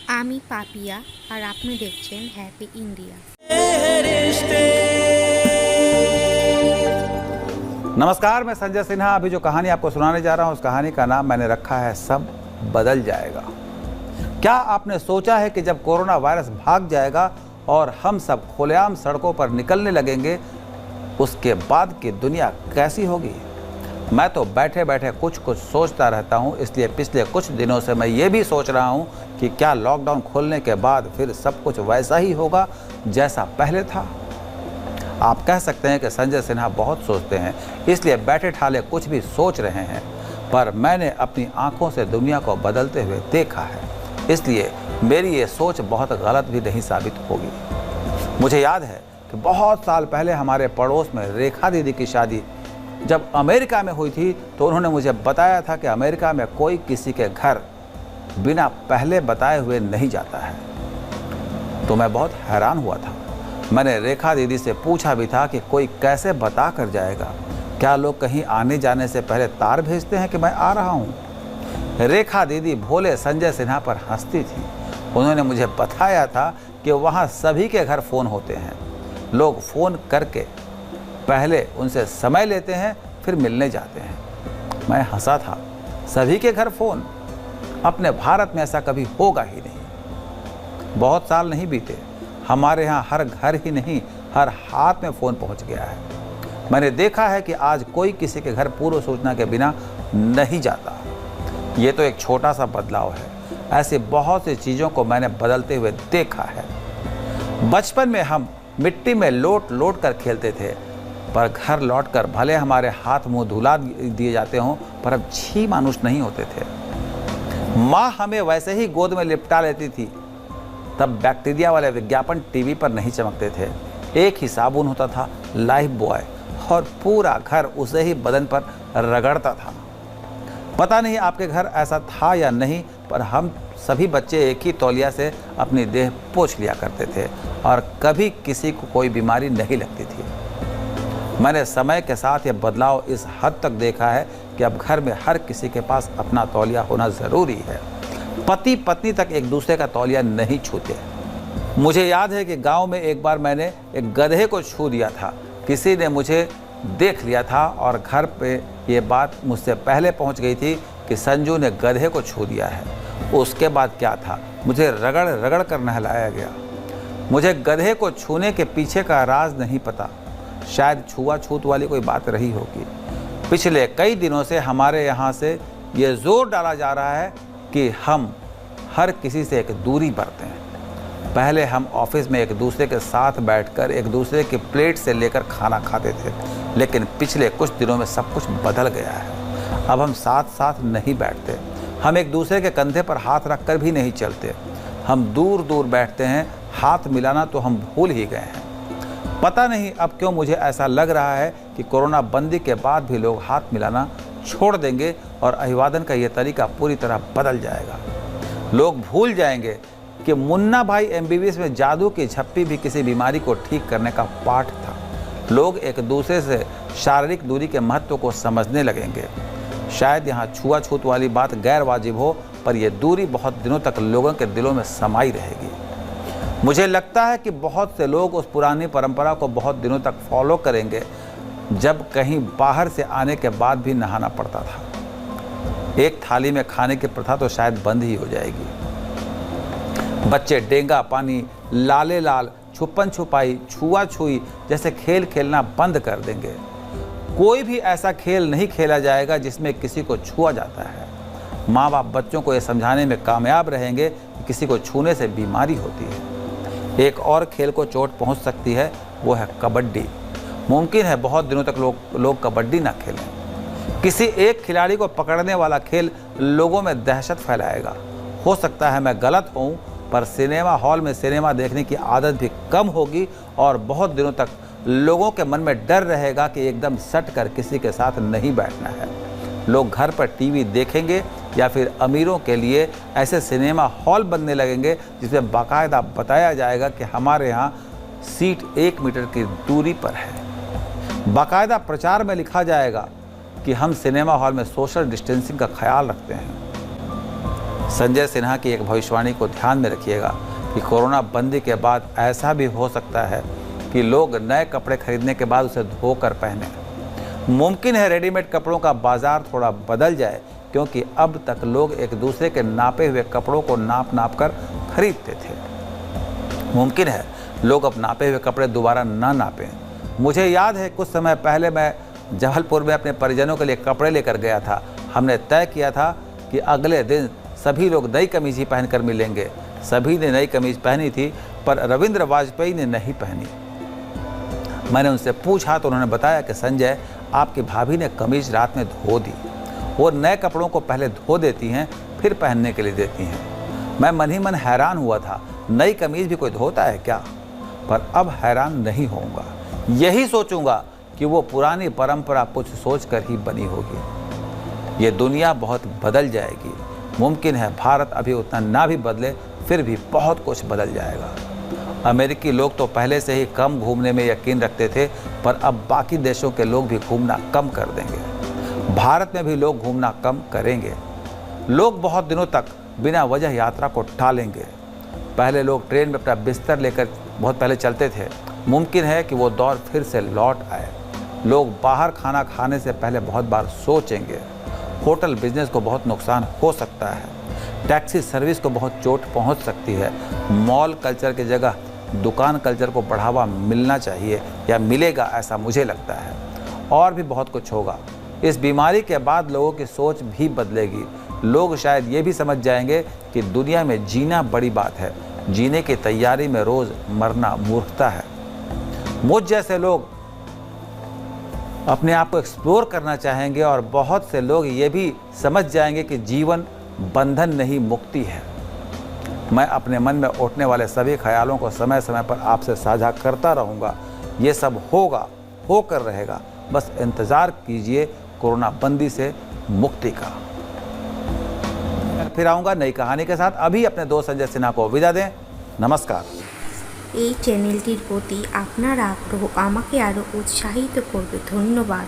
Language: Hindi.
আমি পাপিয়া আর আপনি দেখছেন হ্যাপি इंडिया। नमस्कार, मैं संजय सिन्हा। अभी जो कहानी आपको सुनाने जा रहा हूं, उस कहानी का नाम मैंने रखा है सब बदल जाएगा। क्या आपने सोचा है कि जब कोरोना वायरस भाग जाएगा और हम सब खुलेआम सड़कों पर निकलने लगेंगे, उसके बाद की दुनिया कैसी होगी? मैं तो बैठे बैठे कुछ कुछ सोचता रहता हूं, इसलिए पिछले कुछ दिनों से मैं ये भी सोच रहा हूं कि क्या लॉकडाउन खोलने के बाद फिर सब कुछ वैसा ही होगा जैसा पहले था। आप कह सकते हैं कि संजय सिन्हा बहुत सोचते हैं, इसलिए बैठे ठाले कुछ भी सोच रहे हैं, पर मैंने अपनी आंखों से दुनिया को बदलते हुए देखा है, इसलिए मेरी ये सोच बहुत गलत भी नहीं साबित होगी। मुझे याद है कि बहुत साल पहले हमारे पड़ोस में रेखा दीदी की शादी जब अमेरिका में हुई थी, तो उन्होंने मुझे बताया था कि अमेरिका में कोई किसी के घर बिना पहले बताए हुए नहीं जाता है। तो मैं बहुत हैरान हुआ था। मैंने रेखा दीदी से पूछा भी था कि कोई कैसे बता कर जाएगा, क्या लोग कहीं आने जाने से पहले तार भेजते हैं कि मैं आ रहा हूँ। रेखा दीदी भोले संजय सिन्हा पर हंसती थी। उन्होंने मुझे बताया था कि वहाँ सभी के घर फ़ोन होते हैं, लोग फ़ोन करके पहले उनसे समय लेते हैं, फिर मिलने जाते हैं। मैं हंसा था, सभी के घर फ़ोन? अपने भारत में ऐसा कभी होगा ही नहीं। बहुत साल नहीं बीते, हमारे यहाँ हर घर ही नहीं, हर हाथ में फ़ोन पहुँच गया है। मैंने देखा है कि आज कोई किसी के घर पूर्व सूचना के बिना नहीं जाता। ये तो एक छोटा सा बदलाव है, ऐसी बहुत सी चीज़ों को मैंने बदलते हुए देखा है। बचपन में हम मिट्टी में लोट लोट कर खेलते थे, पर घर लौटकर भले हमारे हाथ मुंह धुला दिए जाते हों, पर अब छी मानुष नहीं होते थे। माँ हमें वैसे ही गोद में लिपटा लेती थी। तब बैक्टीरिया वाले विज्ञापन टीवी पर नहीं चमकते थे। एक ही साबुन होता था, लाइफ बॉय, और पूरा घर उसे ही बदन पर रगड़ता था। पता नहीं आपके घर ऐसा था या नहीं, पर हम सभी बच्चे एक ही तौलिया से अपनी देह पोंछ लिया करते थे और कभी किसी को कोई बीमारी नहीं लगती थी। मैंने समय के साथ यह बदलाव इस हद तक देखा है कि अब घर में हर किसी के पास अपना तौलिया होना ज़रूरी है। पति पत्नी तक एक दूसरे का तौलिया नहीं छूते। मुझे याद है कि गांव में एक बार मैंने एक गधे को छू दिया था। किसी ने मुझे देख लिया था और घर पे ये बात मुझसे पहले पहुंच गई थी कि संजू ने गधे को छू दिया है। उसके बाद क्या था, मुझे रगड़ रगड़ कर नहलाया गया। मुझे गधे को छूने के पीछे का राज नहीं पता, शायद छुआछूत वाली कोई बात रही होगी। पिछले कई दिनों से हमारे यहाँ से ये जोर डाला जा रहा है कि हम हर किसी से एक दूरी बरतें। पहले हम ऑफिस में एक दूसरे के साथ बैठकर एक दूसरे की प्लेट से लेकर खाना खाते थे, लेकिन पिछले कुछ दिनों में सब कुछ बदल गया है। अब हम साथ साथ नहीं बैठते, हम एक दूसरे के कंधे पर हाथ रख कर भी नहीं चलते। हम दूर दूर बैठते हैं, हाथ मिलाना तो हम भूल ही गए हैं। पता नहीं अब क्यों मुझे ऐसा लग रहा है कि कोरोना बंदी के बाद भी लोग हाथ मिलाना छोड़ देंगे और अभिवादन का ये तरीका पूरी तरह बदल जाएगा। लोग भूल जाएंगे कि मुन्ना भाई MBBS में जादू की झप्पी भी किसी बीमारी को ठीक करने का पाठ था। लोग एक दूसरे से शारीरिक दूरी के महत्व को समझने लगेंगे। शायद यहाँ छुआछूत वाली बात गैर वाजिब हो, पर यह दूरी बहुत दिनों तक लोगों के दिलों में समाई रहेगी। मुझे लगता है कि बहुत से लोग उस पुरानी परंपरा को बहुत दिनों तक फॉलो करेंगे, जब कहीं बाहर से आने के बाद भी नहाना पड़ता था। एक थाली में खाने की प्रथा तो शायद बंद ही हो जाएगी। बच्चे डेंगा पानी, लाले लाल, छुपन छुपाई, छुआ छुई जैसे खेल खेलना बंद कर देंगे। कोई भी ऐसा खेल नहीं खेला जाएगा जिसमें किसी को छुआ जाता है। माँ बाप बच्चों को यह समझाने में कामयाब रहेंगे कि किसी को छूने से बीमारी होती है। एक और खेल को चोट पहुंच सकती है, वो है कबड्डी। मुमकिन है बहुत दिनों तक लोग कबड्डी ना खेलें। किसी एक खिलाड़ी को पकड़ने वाला खेल लोगों में दहशत फैलाएगा। हो सकता है मैं गलत हूँ, पर सिनेमा हॉल में सिनेमा देखने की आदत भी कम होगी और बहुत दिनों तक लोगों के मन में डर रहेगा कि एकदम सट कर किसी के साथ नहीं बैठना है। लोग घर पर टीवी देखेंगे या फिर अमीरों के लिए ऐसे सिनेमा हॉल बनने लगेंगे जिसमें बाकायदा बताया जाएगा कि हमारे यहाँ सीट 1 मीटर की दूरी पर है। बाकायदा प्रचार में लिखा जाएगा कि हम सिनेमा हॉल में सोशल डिस्टेंसिंग का ख्याल रखते हैं। संजय सिन्हा की एक भविष्यवाणी को ध्यान में रखिएगा कि कोरोना बंदी के बाद ऐसा भी हो सकता है कि लोग नए कपड़े खरीदने के बाद उसे धोकर पहने। मुमकिन है रेडीमेड कपड़ों का बाजार थोड़ा बदल जाए, क्योंकि अब तक लोग एक दूसरे के नापे हुए कपड़ों को नाप कर खरीदते थे। मुमकिन है लोग अब नापे हुए कपड़े दोबारा ना नापें। मुझे याद है कुछ समय पहले मैं जबलपुर में अपने परिजनों के लिए कपड़े लेकर गया था। हमने तय किया था कि अगले दिन सभी लोग नई कमीज ही पहनकर मिलेंगे। सभी ने नई कमीज पहनी थी, पर रविंद्र वाजपेयी ने नहीं पहनी। मैंने उनसे पूछा तो उन्होंने बताया कि संजय, आपकी भाभी ने कमीज रात में धो दी। वो नए कपड़ों को पहले धो देती हैं, फिर पहनने के लिए देती हैं। मैं मन ही मन हैरान हुआ था, नई कमीज भी कोई धोता है क्या? पर अब हैरान नहीं होऊंगा, यही सोचूंगा कि वो पुरानी परंपरा कुछ सोचकर ही बनी होगी। ये दुनिया बहुत बदल जाएगी। मुमकिन है भारत अभी उतना ना भी बदले, फिर भी बहुत कुछ बदल जाएगा। अमेरिकी लोग तो पहले से ही कम घूमने में यकीन रखते थे, पर अब बाकी देशों के लोग भी घूमना कम कर देंगे। भारत में भी लोग घूमना कम करेंगे। लोग बहुत दिनों तक बिना वजह यात्रा को टालेंगे। पहले लोग ट्रेन में अपना बिस्तर लेकर बहुत पहले चलते थे। मुमकिन है कि वो दौर फिर से लौट आए। लोग बाहर खाना खाने से पहले बहुत बार सोचेंगे। होटल बिजनेस को बहुत नुकसान हो सकता है। टैक्सी सर्विस को बहुत चोट पहुंच सकती है। मॉल कल्चर की जगह दुकान कल्चर को बढ़ावा मिलना चाहिए, या मिलेगा, ऐसा मुझे लगता है। और भी बहुत कुछ होगा। इस बीमारी के बाद लोगों की सोच भी बदलेगी। लोग शायद ये भी समझ जाएंगे कि दुनिया में जीना बड़ी बात है, जीने की तैयारी में रोज़ मरना मूर्खता है। मुझ जैसे लोग अपने आप को एक्सप्लोर करना चाहेंगे, और बहुत से लोग ये भी समझ जाएंगे कि जीवन बंधन नहीं, मुक्ति है। मैं अपने मन में उठने वाले सभी ख्यालों को समय समय पर आपसे साझा करता रहूँगा। ये सब होगा, होकर रहेगा। बस इंतज़ार कीजिए कोरोना बंदी से मुक्ति का। फिर आऊँगा नई कहानी के साथ। अभी अपने दोस्त संजय सिन्हा को विदा दें। नमस्कार। এই চ্যানেলটির প্রতি আপনার আগ্রহ আমাকে আরও উৎসাহিত করবে। ধন্যবাদ।